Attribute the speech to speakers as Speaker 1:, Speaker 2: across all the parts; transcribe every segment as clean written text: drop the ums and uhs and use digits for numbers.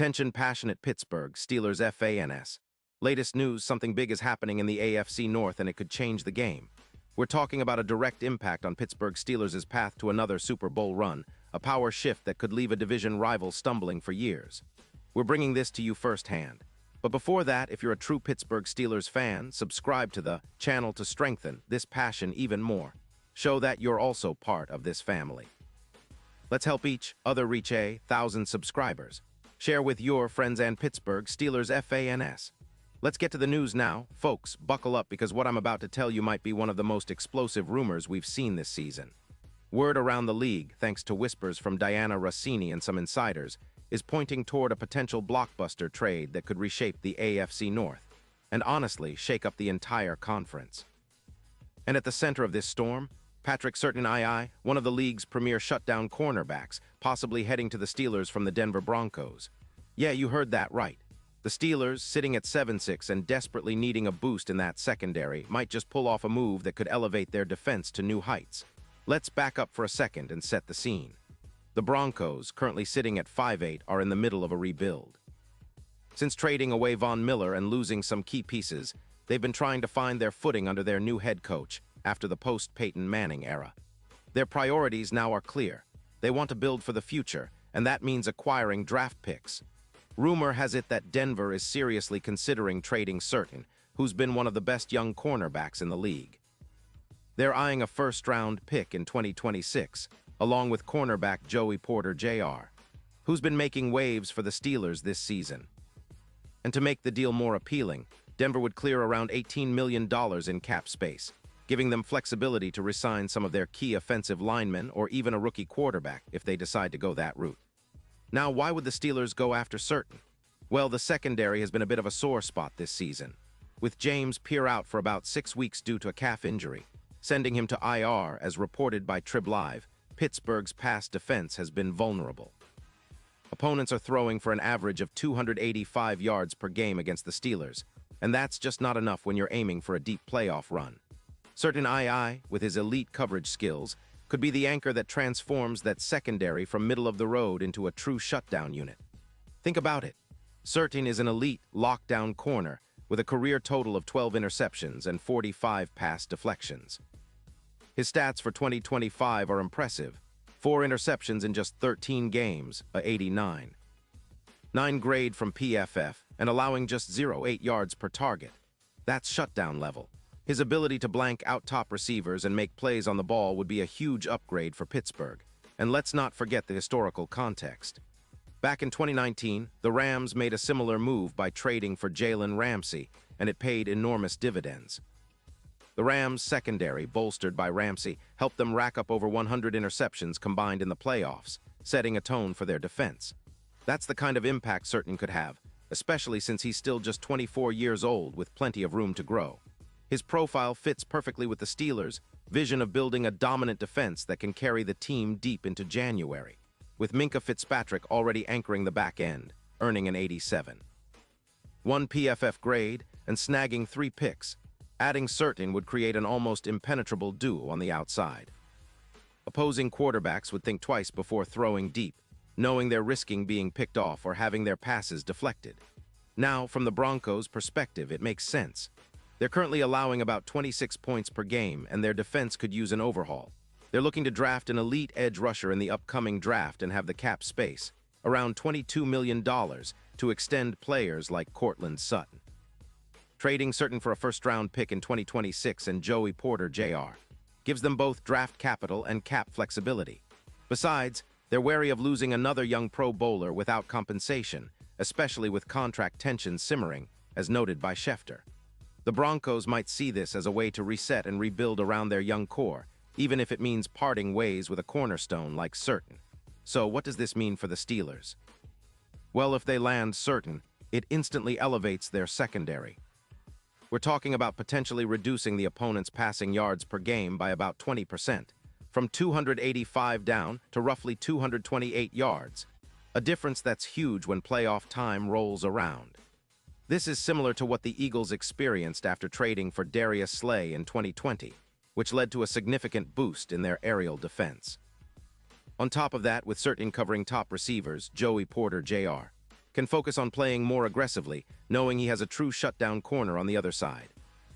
Speaker 1: Attention passionate Pittsburgh Steelers fans. Latest news, something big is happening in the AFC North and it could change the game. We're talking about a direct impact on Pittsburgh Steelers' path to another Super Bowl run, a power shift that could leave a division rival stumbling for years. We're bringing this to you firsthand. But before that, if you're a true Pittsburgh Steelers fan, subscribe to the channel to strengthen this passion even more. Show that you're also part of this family. Let's help each other reach 1,000 subscribers. Share with your friends and Pittsburgh Steelers fans. Let's get to the news now. Folks, buckle up because what I'm about to tell you might be one of the most explosive rumors we've seen this season. Word around the league, thanks to whispers from Diana Rossini and some insiders, is pointing toward a potential blockbuster trade that could reshape the AFC North, and honestly, shake up the entire conference. And at the center of this storm, Patrick Surtain II, one of the league's premier shutdown cornerbacks, possibly heading to the Steelers from the Denver Broncos. Yeah, you heard that right. The Steelers, sitting at 7-6 and desperately needing a boost in that secondary, might just pull off a move that could elevate their defense to new heights. Let's back up for a second and set the scene. The Broncos, currently sitting at 5-8, are in the middle of a rebuild. Since trading away Von Miller and losing some key pieces, they've been trying to find their footing under their new head coach after the post-Peyton Manning era. Their priorities now are clear. They want to build for the future, and that means acquiring draft picks. Rumor has it that Denver is seriously considering trading Surtain, who's been one of the best young cornerbacks in the league. They're eyeing a first-round pick in 2026, along with cornerback Joey Porter Jr., who's been making waves for the Steelers this season. And to make the deal more appealing, Denver would clear around $18 million in cap space, giving them flexibility to re-sign some of their key offensive linemen or even a rookie quarterback if they decide to go that route. Now, why would the Steelers go after Surtain? Well, the secondary has been a bit of a sore spot this season, with James Pierre out for about 6 weeks due to a calf injury, sending him to IR as reported by Trib Live. Pittsburgh's pass defense has been vulnerable. Opponents are throwing for an average of 285 yards per game against the Steelers, and that's just not enough when you're aiming for a deep playoff run. Surtain II, with his elite coverage skills, could be the anchor that transforms that secondary from middle-of-the-road into a true shutdown unit. Think about it. Surtain is an elite lockdown corner with a career total of 12 interceptions and 45 pass deflections. His stats for 2025 are impressive. 4 interceptions in just 13 games, a 89. 9 grade from PFF, and allowing just 0.8 yards per target. That's shutdown level. His ability to blank out top receivers and make plays on the ball would be a huge upgrade for Pittsburgh. And let's not forget the historical context. Back in 2019, the Rams made a similar move by trading for Jalen Ramsey, and it paid enormous dividends. The Rams' secondary, bolstered by Ramsey, helped them rack up over 100 interceptions combined in the playoffs, setting a tone for their defense. That's the kind of impact Surtain could have, especially since he's still just 24 years old with plenty of room to grow. His profile fits perfectly with the Steelers' vision of building a dominant defense that can carry the team deep into January, with Minkah Fitzpatrick already anchoring the back end, earning an 87. 1 PFF grade and snagging 3 picks. Adding Surtain would create an almost impenetrable duo on the outside. Opposing quarterbacks would think twice before throwing deep, knowing they're risking being picked off or having their passes deflected. Now, from the Broncos' perspective, it makes sense. They're currently allowing about 26 points per game, and their defense could use an overhaul. They're looking to draft an elite edge rusher in the upcoming draft and have the cap space, around $22 million, to extend players like Courtland Sutton. Trading Surtain for a first-round pick in 2026 and Joey Porter Jr. gives them both draft capital and cap flexibility. Besides, they're wary of losing another young Pro Bowler without compensation, especially with contract tensions simmering, as noted by Schefter. The Broncos might see this as a way to reset and rebuild around their young core, even if it means parting ways with a cornerstone like Surtain. So what does this mean for the Steelers? Well, if they land Surtain, it instantly elevates their secondary. We're talking about potentially reducing the opponent's passing yards per game by about 20%, from 285 down to roughly 228 yards, a difference that's huge when playoff time rolls around. This is similar to what the Eagles experienced after trading for Darius Slay in 2020, which led to a significant boost in their aerial defense. On top of that, with Surtain covering top receivers, Joey Porter Jr., can focus on playing more aggressively, knowing he has a true shutdown corner on the other side.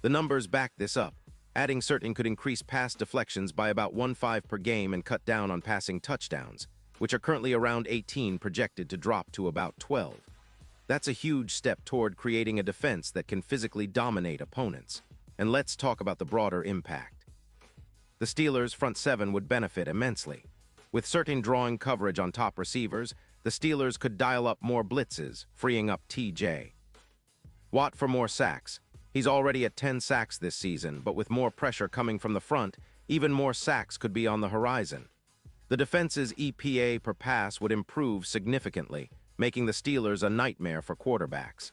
Speaker 1: The numbers back this up. Adding Certain could increase pass deflections by about 1.5 per game and cut down on passing touchdowns, which are currently around 18, projected to drop to about 12. That's a huge step toward creating a defense that can physically dominate opponents. And let's talk about the broader impact. The Steelers' front seven would benefit immensely. With Certain drawing coverage on top receivers, the Steelers could dial up more blitzes, freeing up TJ Watt for more sacks. He's already at 10 sacks this season, but with more pressure coming from the front, even more sacks could be on the horizon. The defense's EPA per pass would improve significantly, making the Steelers a nightmare for quarterbacks.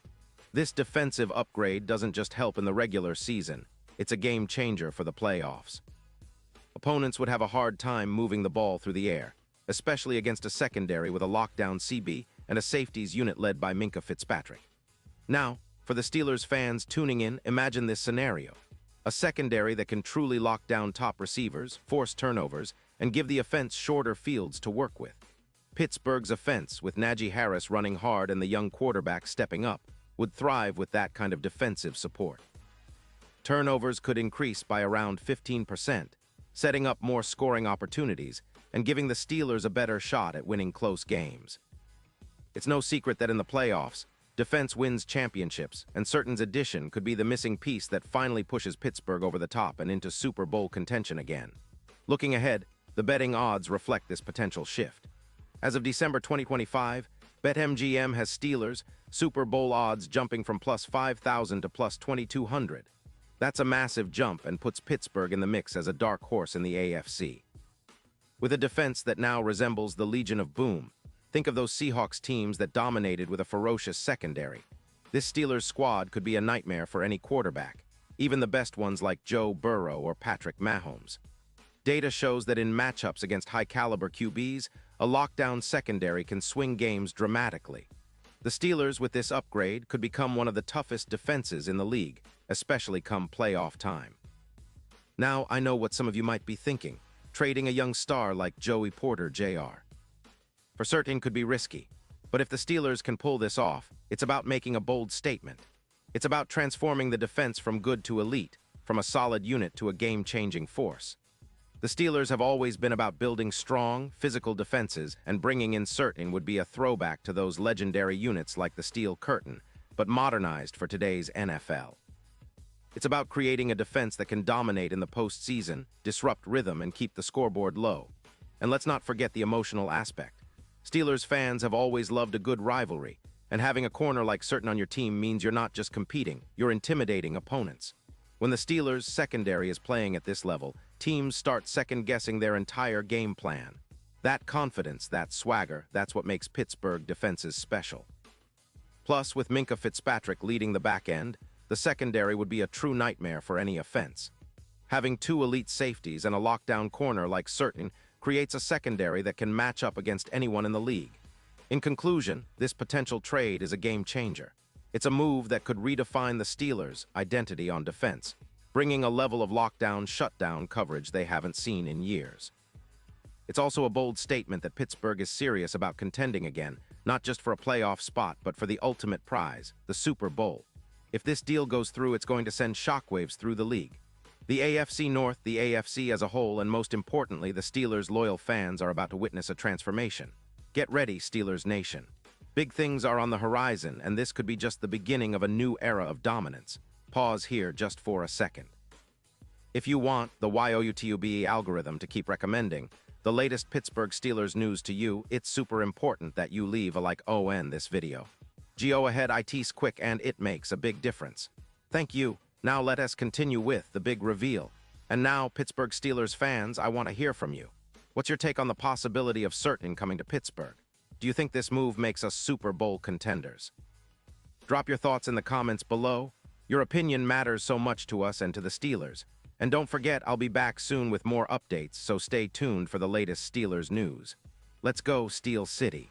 Speaker 1: This defensive upgrade doesn't just help in the regular season, it's a game changer for the playoffs. Opponents would have a hard time moving the ball through the air, especially against a secondary with a lockdown CB and a safeties unit led by Minkah Fitzpatrick. Now, for the Steelers fans tuning in, imagine this scenario. A secondary that can truly lock down top receivers, force turnovers, and give the offense shorter fields to work with. Pittsburgh's offense, with Najee Harris running hard and the young quarterback stepping up, would thrive with that kind of defensive support. Turnovers could increase by around 15%, setting up more scoring opportunities and giving the Steelers a better shot at winning close games. It's no secret that in the playoffs, defense wins championships, and Certain's addition could be the missing piece that finally pushes Pittsburgh over the top and into Super Bowl contention again. Looking ahead, the betting odds reflect this potential shift. As of December 2025, BetMGM has Steelers Super Bowl odds jumping from plus 5,000 to plus 2,200. That's a massive jump and puts Pittsburgh in the mix as a dark horse in the AFC. With a defense that now resembles the Legion of Boom, think of those Seahawks teams that dominated with a ferocious secondary. This Steelers squad could be a nightmare for any quarterback, even the best ones like Joe Burrow or Patrick Mahomes. Data shows that in matchups against high-caliber QBs, a lockdown secondary can swing games dramatically. The Steelers, with this upgrade, could become one of the toughest defenses in the league, especially come playoff time. Now, I know what some of you might be thinking, trading a young star like Joey Porter Jr. For Certain could be risky, but if the Steelers can pull this off, it's about making a bold statement. It's about transforming the defense from good to elite, from a solid unit to a game-changing force. The Steelers have always been about building strong, physical defenses, and bringing in Certain would be a throwback to those legendary units like the Steel Curtain, but modernized for today's NFL. It's about creating a defense that can dominate in the postseason, disrupt rhythm, and keep the scoreboard low. And let's not forget the emotional aspect. Steelers fans have always loved a good rivalry, and having a corner like Certain on your team means you're not just competing, you're intimidating opponents. When the Steelers' secondary is playing at this level, teams start second-guessing their entire game plan. That confidence, that swagger, that's what makes Pittsburgh defenses special. Plus, with Minkah Fitzpatrick leading the back end, the secondary would be a true nightmare for any offense. Having two elite safeties and a lockdown corner like Certain creates a secondary that can match up against anyone in the league. In conclusion, this potential trade is a game changer. It's a move that could redefine the Steelers' identity on defense, bringing a level of lockdown, shutdown coverage they haven't seen in years. It's also a bold statement that Pittsburgh is serious about contending again, not just for a playoff spot, but for the ultimate prize, the Super Bowl. If this deal goes through, it's going to send shockwaves through the league. The AFC North, the AFC as a whole, and most importantly, the Steelers' loyal fans are about to witness a transformation. Get ready, Steelers Nation. Big things are on the horizon, and this could be just the beginning of a new era of dominance. Pause here just for a second. If you want the YOUTUBE algorithm to keep recommending the latest Pittsburgh Steelers news to you, it's super important that you leave a like on this video. Go ahead, it's quick and it makes a big difference. Thank you. Now let us continue with the big reveal. And now, Pittsburgh Steelers fans, I want to hear from you. What's your take on the possibility of Certain coming to Pittsburgh? Do you think this move makes us Super Bowl contenders? Drop your thoughts in the comments below. Your opinion matters so much to us and to the Steelers. And don't forget, I'll be back soon with more updates, so stay tuned for the latest Steelers news. Let's go, Steel City.